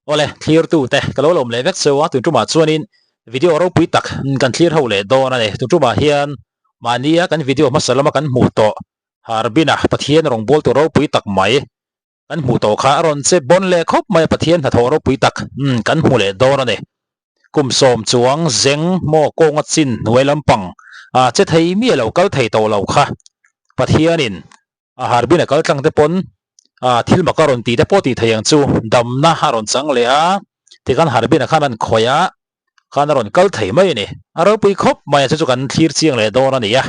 ole clear tu te kalo lom le vek sewa tu tuma chuanin video ro pui tak kan clear ho le do na ne tu tuma hian mania kan video masalama kan mu to harbina pathian rong bol tu ro pui tak mai kan mu to kha ron che bon le khop mai pathian tha tho ro pui tak kan mu le do na ne kum som chuang zeng mo ko nga chin nuai lampang che thei mi lo kal thei to lo kha pathianin harbina kal tlang te pon thil makaron ti te poti thayang chu damna haron chang le a ti kan harbina khanan khoya khanaron kal thei mai ni aro pui khop mai chu kan thlir chiang le do na ni ya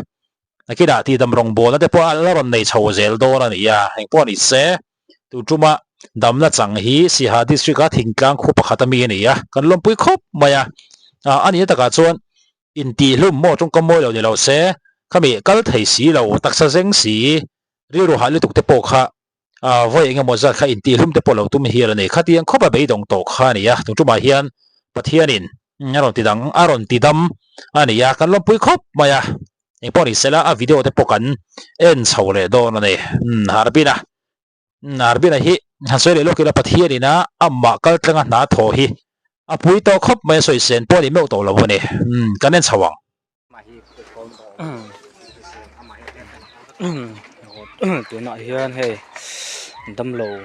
akida ti dam rong bol na te po alaron nei chho zel do na ni ya heng po ni se tu tuma damna chang hi si ha district a thingkang khu pakhatami ni ya kan lom pui khop maya ani taka chuan in ti hlum mo tung kam mo lo ni lo se khami kal thei si lo taksa zeng si ri ru ha lu tuk te po kha voi engemaw mo za kha in ti hlum te polo tum hi la nei khatiang khopa be dong to kha ni ya tung tuma hian pathianin aron ti dang aron ti dam ani ya kan lom pui khop maya eng poni sela a video te pokan en chho le do na nei harbina hi hasoi le lokila pathianina amma kal tlanga na tho hi a pui to khop mai soi sen poni meu to lo ni kan en chawang tụi nọ hiền hay đâm lầu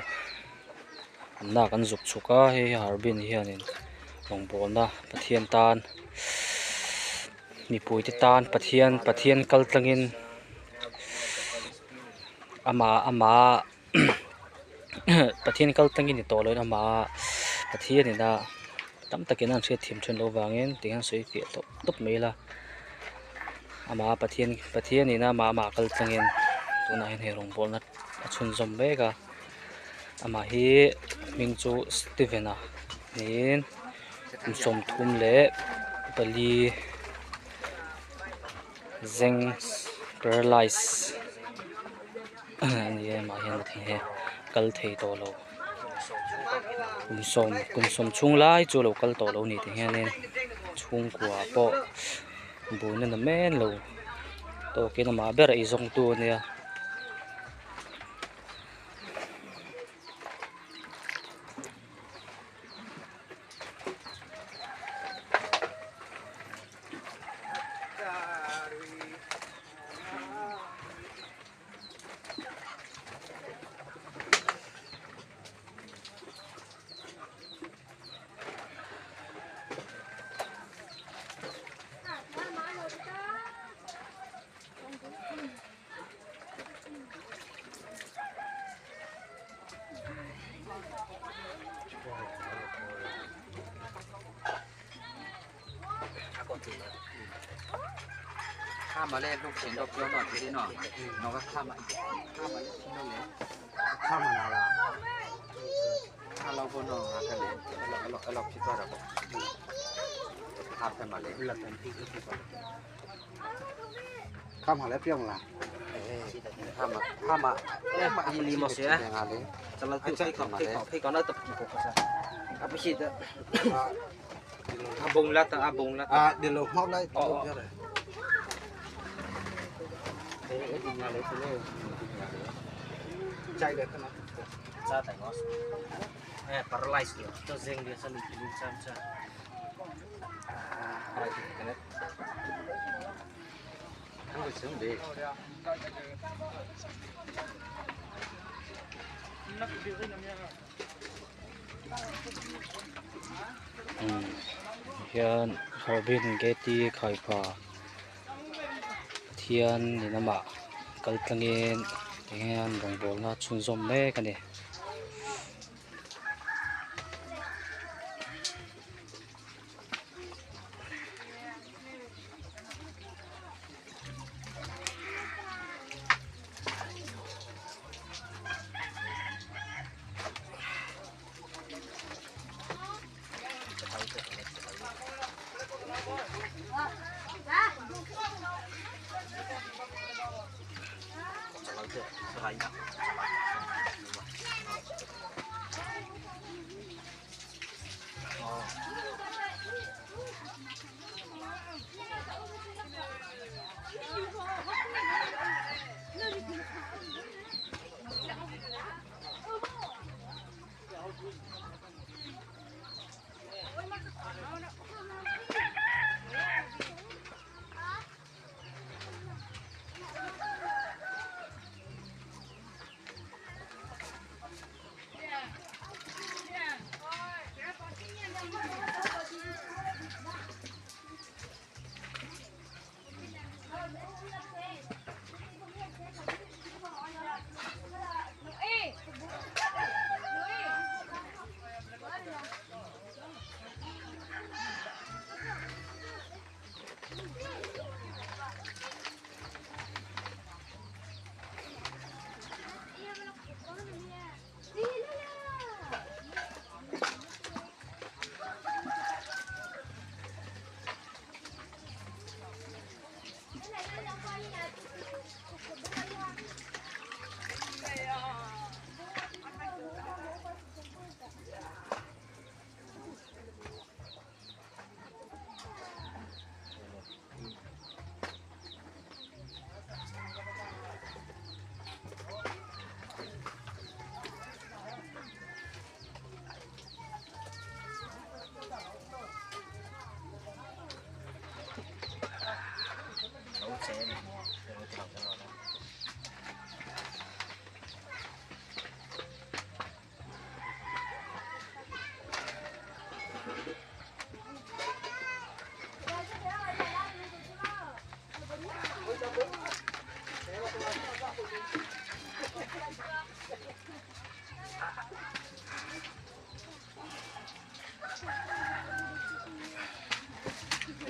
na kan zuk chuka he harbin hianin long bol na pathian tan mi pui te tan pathian kal tlangin ama pathian kal tlangin ni to lo ama pathian ni da tam takin an thia thim thun lo wangin tingan soi ki top mela ama pathian ni na ma kal tlangin tuna hin he long bol na chun zom beka ama hi ming chu Steven nin som thum le pali zeng paralyze ani ma hian thi he kal thei to lo kum som chung lai chu lo kal to lo ni thi hianin chung kwa po buina na men lo to ke na ma ber ai zong tu niaข้ามมาเล่นลูกเสียงดอกเกี้ยวหน่อยทีนี้หน่อยน้องก็ข้ามมาเล่นที่นู่นเลยข้ามมานาราถ้าเราคนน้องหากันเลยเราคิดว่าเราข้ามกันมาเลยหลักเป็นที่คิดว่าข้ามมาแล้วเปรี้ยวละข้ามมาอีลีมาเสียจะเราคือพี่ก่อนเราตบกี่ปกติอ่ะไม่คิดอ่ะอาบงละแต่อาบงละเดี๋ยวเราเข้าได้ต่อเลยchạy được không? Ra tại ngõ. Paralyzed rồi. Cho riêng dia sang đi sam sam. Không được sướng đi. Hian harbin geti khai pha thian ni nama kal tlangin hian rong bol na chun zom me ka ni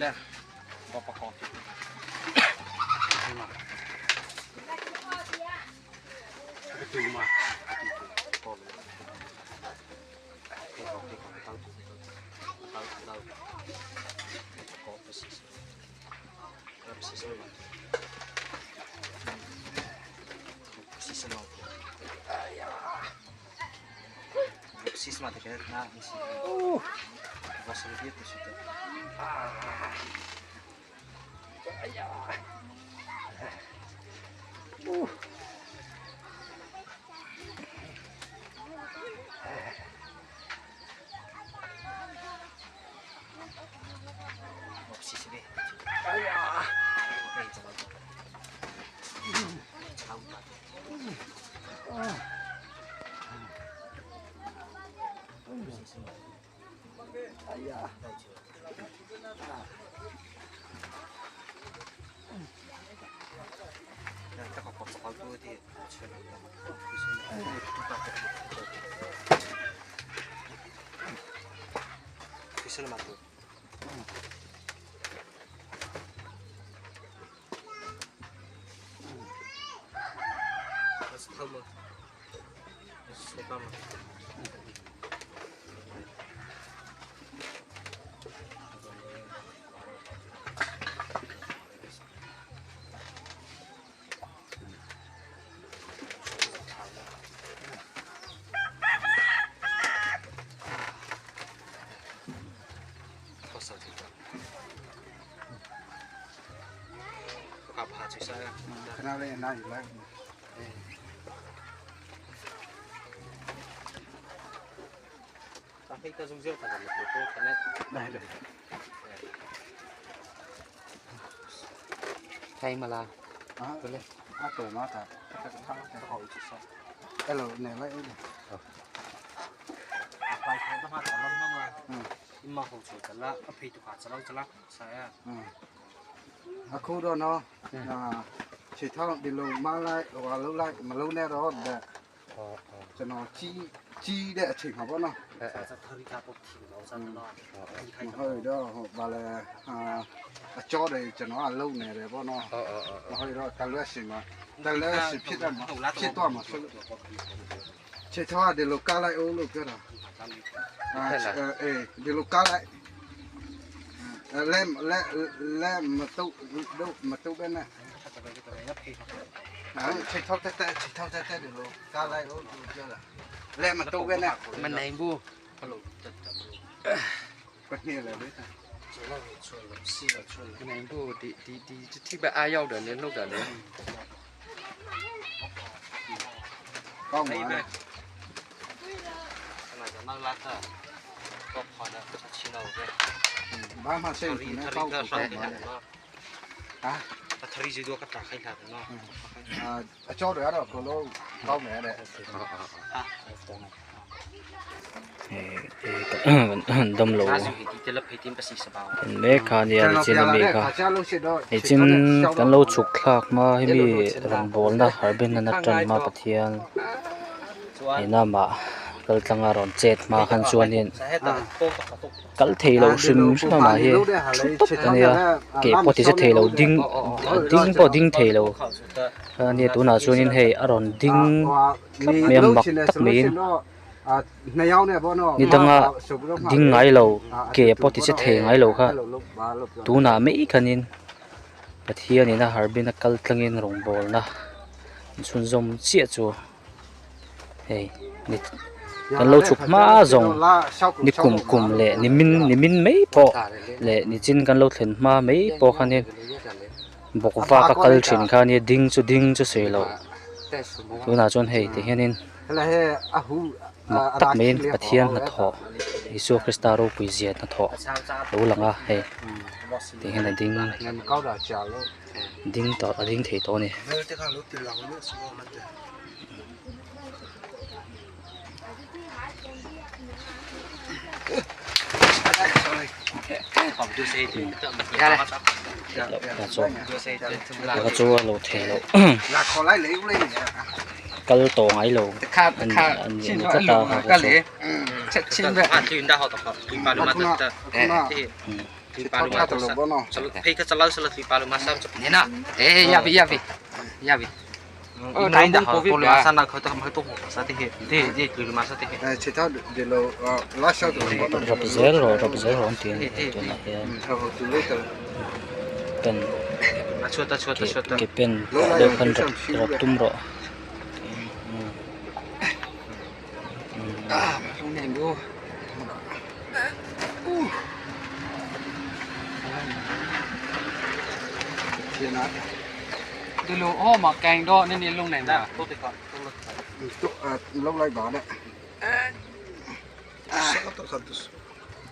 แล้วก็ประกอบดูมาСисма такая на миссии. Вас любит и сюда. Kenapa yang naik lagi? Tapi kita zoom pada foto karena naik dah. Thay mà là. Boleh. Atau mata. Kita kan tahu itu sah. Kalau naik lagi. Apa yang kita mahu dalam nama? Imah khusus adalah apa itu kacau jelas saya. Aku dah no. Nah. Chỉ thao đi lâu mà lại mà lâu nay đó để cho nó chi để chỉnh học nó hơi đó bà là cho đây cho nó lâu này để bọn nó hơi đó ta lỡ xịn mà ta lỡ xịnဖြစ်mà chết to mà chỉ thao đi lâu cá lại ô lâu kia rồi đi lâu cá lại lên mà tu bên này chỉ thao tết được luôn, cá lại luôn chưa là, lên mà tu bên này, mình này bu, bất nhiên là đấy cái này bu thì bà ai được đến lúc đó đấy, con mà, cái này nó lát à, có khoan à, chín đầu đấy, bán hoa sen thì nó cao của con mà, thari gì đó cắt trả khai thác nó, cho được đó, cô lô cao mẹ đấy, đâm lỗ, mấy cái này là trên mấy cái trên cái lỗ chụp khác mà hay bị răng bồn đó, ở bên nó trần mà bát thiên, này mà cái thằng ở ròn chết mà khăn xuân hiện cái thầy lâu sum mà hi chút cái này cái bát thì sẽ thầy lâu đinh bát đinh thầy lâu này tụi nào xuân hiện hay ở ròn đinh miếng bạc tắc miếngนี่ตั้งดิ้งไงเราเก็บพอที่จะเทงไงเราค่ะตูน่าไม่อีกคันนี้ประเทศนี้นะฮาร์บินนักกัลตังอินรงบอลนะสุนทรเสียจูเฮ้ยนี่กันเราฉุกมาจงนี่กุ่มเละนี่มินไม่พอเละนี่จินกันเราเห็นมาไม่พอคันนี้บอกว่ากัลชินคันนี้ดิ้งจะเสียเราตูน่าจนเฮ้ยที่เห็นนี่ตักเมนปะเทียนนัทหอยิสุคริสตาโรปุยเจียนัทหอรู้หลังอ่ะเฮ้ดิ้งเห็นดิ้งต่อดิ้งเทตัวนี่ก็โจ้เราเทเราก็โตไงเราอันนี้ก็ตาก็เลยชินแบบชินได้เขาต่อครับกินปลาลูกมันแต่ thui palu ma Satu lobo no. phei ka chalal sala thui palu ma sam chap Ini na. Ya bi. im nai da covid masa na khoi to mai to sa te he de thui masa te he Cita di lo last shot lobo. rap zero on tin to na he Tu later. pen chota ke pen de kan rap tum ro Không ném vô. Thiên á. Từ lô ô mà cành đó nên nên lông này ra. to te ka Lâu lại đó đấy.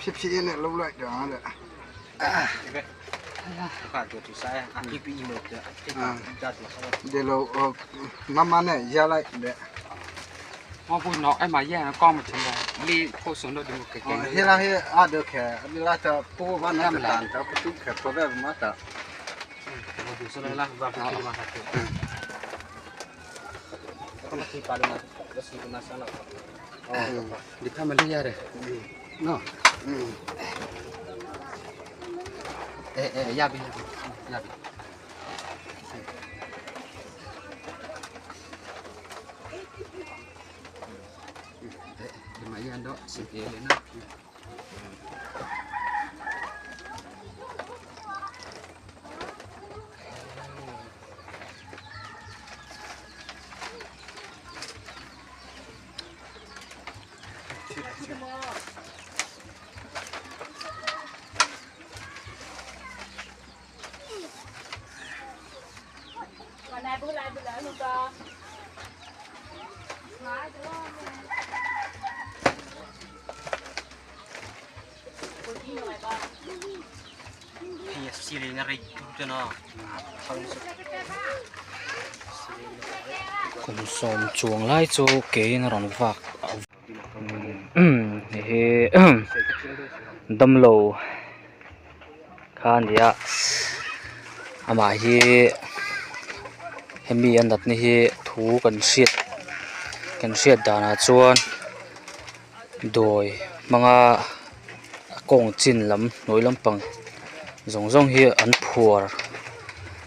Phép này lâu lại đó đấy. ka to tu sa a ki pi mo te da tu sa Để lâu mama này ra lại đấy. Mà vui nó em mà yeah nó con một chân rồi. Đi cô xuống đó được một cái cành. Thế là thế à được kẻ, đi là ta po văn nam đàn, ta có chút kẻ có vẻ mà ta. tu sa la va ka ma ha te ka thui palu ma ka si na sa la Đi thăm mình đi ra đây. Nó. Ya bi. Di mà yan đó sự kiện lên nó. Còn này bữa lại luôn con. pi si le na ri tu no cũng xóm chuồng lại cho kế nó rong vạc he đâm lầu khan dia ama hi hemi an dat ni hi thu kan siat dana chuan doi manga kong chin lam noi lampang zong hi an phuar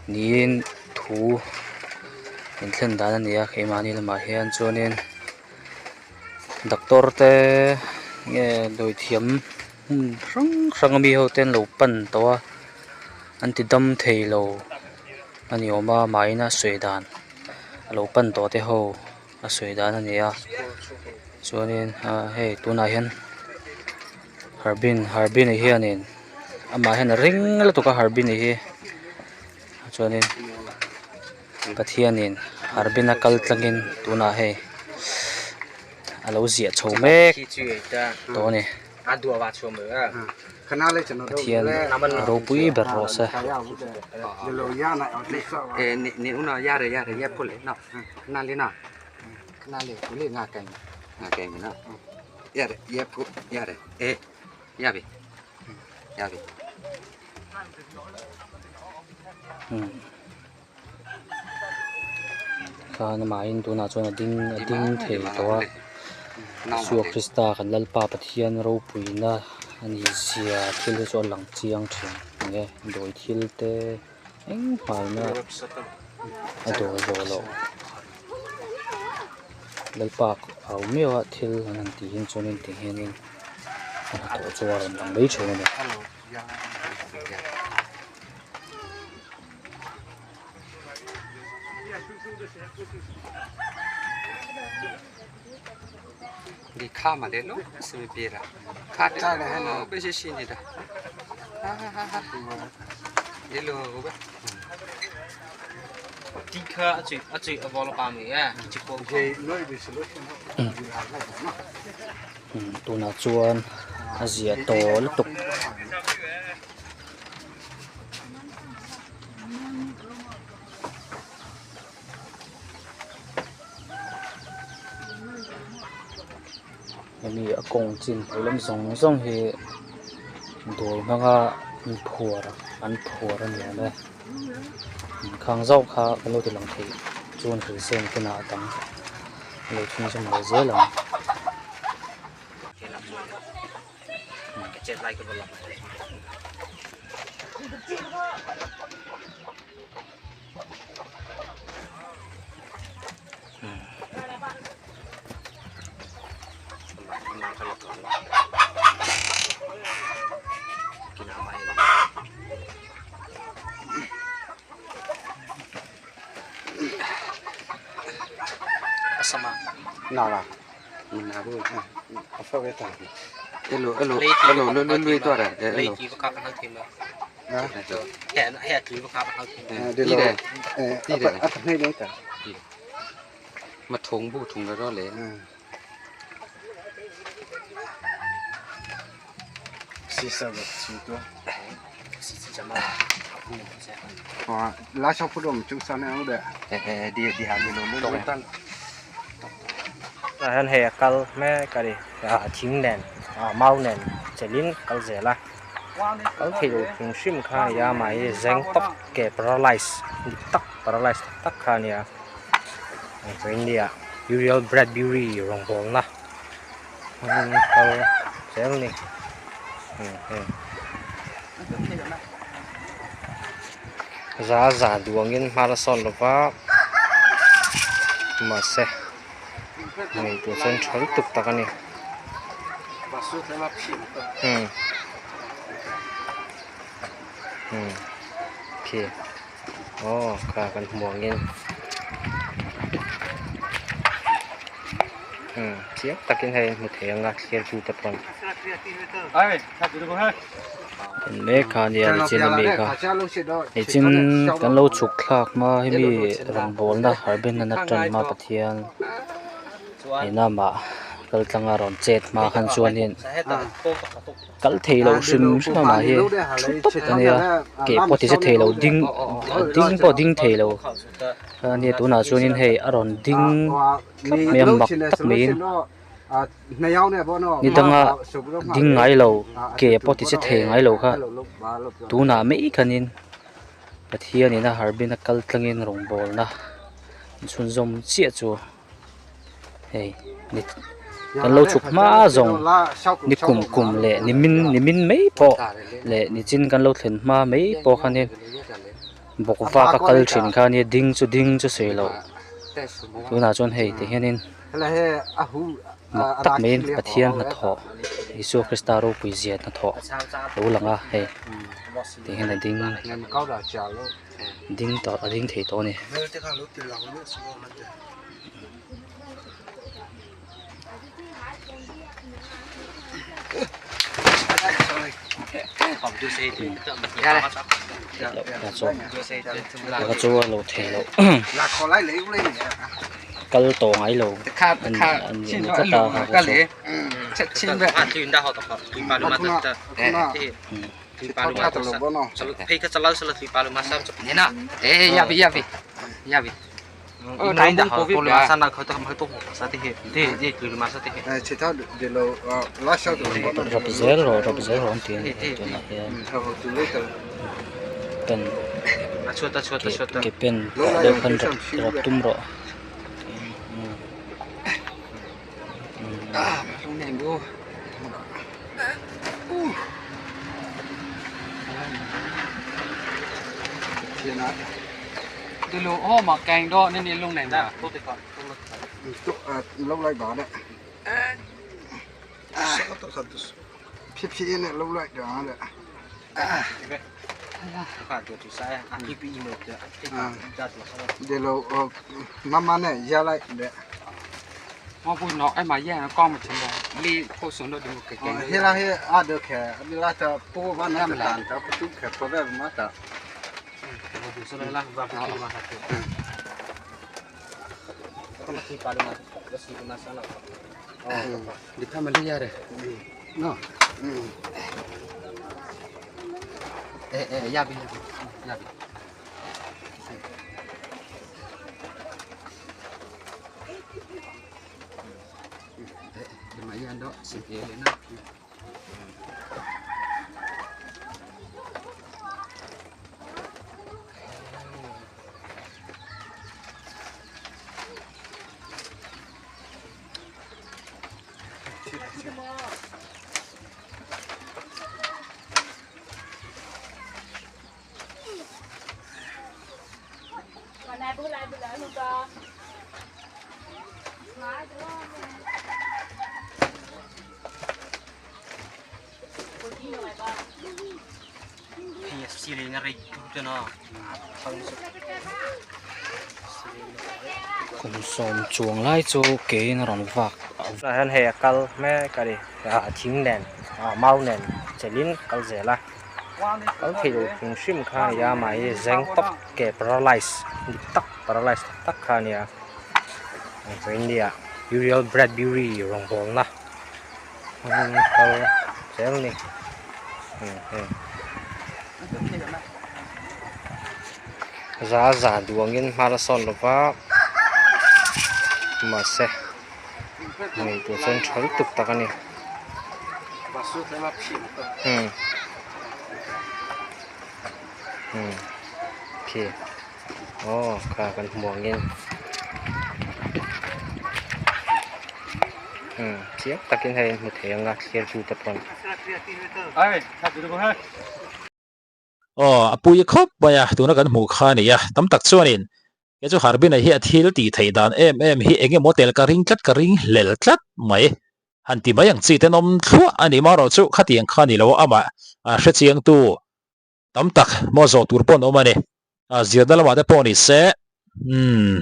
nin thu in thlen dan ania kheimani lama hian chuanin doctor te nge doi thiam rang mi ho ten lo pan to anti dam thei lo ani oma maina suidan lo pan to te ho a suidan ania chuanin hei tuna hian harbin hianin ama hian ring la tuka harbin hi chuanin pathianin harbin a kal tlangin tuna hei alo zia chho mek to ni Adua va chua mơ. Khana lấy cho nó đâu. pathian ro pui ber ro sa Để lâu ya này ở đây sao? Ni uno ya re ya pole no. Na le na. Na le pole nga cành. Nga cành nó. Ya đấy, ya pu, ya đấy. Ya bi. khan ma in tuna chuan a ding thei to Suwa Krista kan lalpa pathian ro puina ani zia thil chu lang chiang thin nge doi thil te eng paina ado lo lalpa au mewa thil an ti hin chunin ti hianin to chuar an lang lei thena ne Đi kha mà đến lúc sự việc à kha đến nó bây giờ xin gì đó đi lừa bé ti kha a chui avol pa me a chi ko Thì nói về solution tuna chuan a zia to la tuk mi a kong chin phulam zong hi doi manga an phuar ani ane khang zau kha kalo ti lang thei chuan khri sen kena tang lo thun som lo ze lang cái chết like cái sama nào là mình nào luôn có phơi cái tảng elo lui to rồi lấy elo kỹ vào các anh thêm đó hẹn kỹ vào các anh thêm đi đây đi đây à thằng này đấy cả mà thùng bu thùng đó lấy xí sao vậy xí to lá sau phút đồng chúng sao này được đi hàng đi luôn luôn tan anh hè cal mẹ cái gì chính nền mau nền chỉ lính cal dễ là cal thì được chúng sim khai ya máy rèn tóc kẹp paralyze tóc paralyze tóc khai nha cái này à Uriel Bradbury rong bol na cal dễ này giá duangin marathon lova mà sẽ này tụi dân chơi tục ta cái này ok cả cái muang in chiếc ta kiến hay một thể ngạc kia chu tập còn mấy cái này là trên mấy cái này trên cái lâu chục lạc mà hay bị rồng bồn đó ở bênนั้นtrần mà bát thiên này nè mà cái tăng ở rồng chết mà khăn xuân hiện cái thầy lâu sim mà hiện cái này cái bát thì sẽ thầy lâu đinh bát đinh thầy lâu này tụi nào xuân hiện hay ở rồng đinh mấy mặc tắc mấy ni danga ding ngai lo ke poti se the ngai lo kha tu na me khanin pathia ni na harbin kal tlangin rong bol na chun zom chia chu hey ni kan lo chuk ma zong ni kum le ni min mei po le ni chin kan lo thlen ma mei po khanin bokwa ka kal thin kha ni ding chu sei lo tu na chon hey te hianin tắc mến bát thiên là thọ Giêsu Christa ro bùi diệt là thọ đủ lăng à hey thì hiện là đinh tỏ đinh thể to này là chỗ lẩu thể lẩu cái tổ ngay lẩu anh rất là cái lẽ chín vậy chuyện đó họ tập hợp tùy bao nhiêu mà thì tùy bao nhiêu mà thì cái salad tùy bao nhiêu mà sao thế nào ya vi này đã họ có là sang làเขาจะทำให้ตัวหัวซะที่ที่tùy mà saoที่chỉ thao để lo lá sau rập zero anh tiền pen chua cái pen đều phân rập tum rồi không ném vô từ lúc hôm mà cành đó nên lúc này là tốt thì còn lúc lại bỏ đấy phía này lúc lại đó đấy để lo mama này ra lại đấy mà buồn nó em mà ra nó con một chân rồi đi cô xuống nó được một cái cành thế là hết được kẻ đi là ta po van nam làm ta có chút kẻ po về mà ta đi thăm mình đi ra đây nó ya vi máy ăn đó xịt lên đó luka. Mai tu. Siri ngari tu no. Cũng xóm chuồng lại cho kế nó rắn vạc. Hắn hè cal mẹ cái đi chín nền mau nền chỉ lín cal dễ la cal thì được sim khai ya mày dành tóc kẹp paralyze tóc paralyze tóc khai nha ở India Uriel Bradbury rong bol na cal dễ luôn nè giá đuông in marathon lo pa mà sẽ mình tụi dân chối tục ta cái này ok cả cái muỗng in chiếc ta kiến hay một thế ngã kia chú tập còn apui khop baya tuna kan mu kha ni ya tam tak chuanin ke chu harbin hi athil ti theidan em hi enge motel ka ring lel tlat mai han ti bayang chi tenom thua ani ma ro chu khatiang khani lo ama a hre chiang tu tam tak mo zo turpon omani a zirdala ma te poni se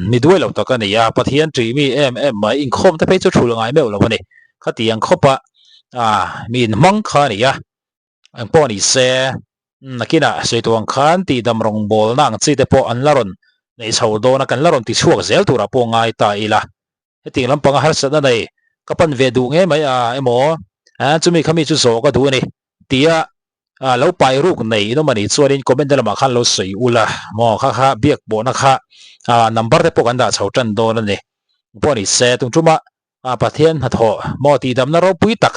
mi duai lo taka ni ya pathian tri mi em mai in khom te pe chu thul ngai meu lo mani khatiang khopa min mang kha ni ya ang poni se nakina seituang khan ti dam rong bol nang chi te po an laron nei chho do na kan laron ti chuak zel tura po ngai ta ila heting lampanga har sa na nei kapan ve du nge mai emo chumi khami chu zo ka du ni tia lo pai ruk nei no mani chuanin comment lama khan lo sei ula mo kha biak bo na kha number te po kan da chho tan do na ni poni se tung chuma pathian ha tho mo ti dam na ro pui tak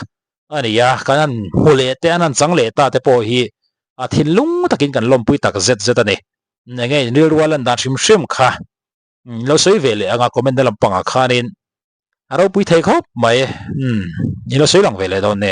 ani ya kanan hule te anan changle ta te po hi thin lung takin kan lom pui tak zet ani nge nil walan da shim kha lo sei vele anga comment dalam panga khanin aro pui thei khop mai lo sei lang vele don ne